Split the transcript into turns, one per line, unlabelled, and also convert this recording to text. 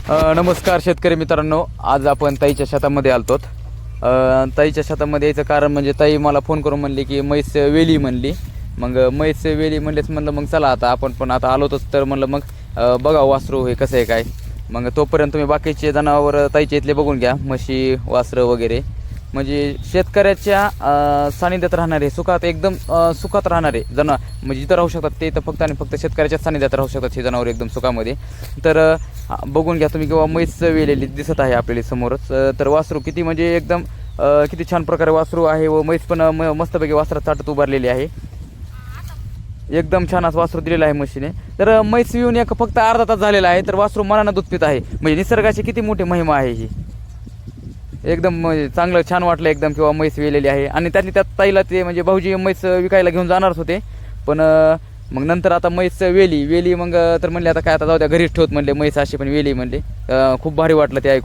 नमस्कार शेतकरी मित्रांनो, आज आपण ताईच्या शेतामध्ये आलतो. ताईच्या शेतामध्ये यायचं कारण म्हणजे ताई मला फोन करून म्हणली की म्हैस वेली म्हणली. मग म्हैस वेली म्हणलेच म्हणलं मग चला आता आपण पण आता आलोतच तर म्हणलं मग बघा वासरू हे कसं आहे काय. मग तोपर्यंत तुम्ही बाकीचे जनावर ताईच्या इथले बघून घ्या, म्हशी वासरं वगैरे. म्हणजे शेतकऱ्याच्या सानिध्यात राहणारे, सुखात एकदम सुखात राहणारे जनावर म्हणजे जिथं राहू शकतात ते तर फक्त आणि फक्त शेतकऱ्याच्या सानिध्यात राहू शकतात हे जनावर एकदम सुखामध्ये. तर बघून घ्या तुम्ही किंवा म्हैस वेलेली दिसत आहे आपल्याला समोरच. तर वासरू किती म्हणजे एकदम किती छान प्रकारे वासरू आहे व म्हैस पण मस्तपैकी वासरात चाटत उभारलेली आहे. एकदम छान असं वासरू दिलेलं आहे म्हशीने. तर म्हैस येऊन एक फक्त अर्धा तास झालेला आहे, तर वासरू मनानं दूध पित आहे. म्हणजे निसर्गाची किती मोठी महिमा आहे ही. एकदम चांगलं छान वाटलं एकदम किंवा म्हैस वेलेली आहे. आणि त्यातली त्यात ताईला ते म्हणजे भाऊजी म्हैस विकायला घेऊन जाणारच होते, पण मग नंतर आता म्हैस वेली मग तर म्हणले आता काय आता जाऊ द्या घरीच ठेवत म्हणले म्हैस अशी पण वेली म्हणले. खूप भारी वाटलं ते ऐकून.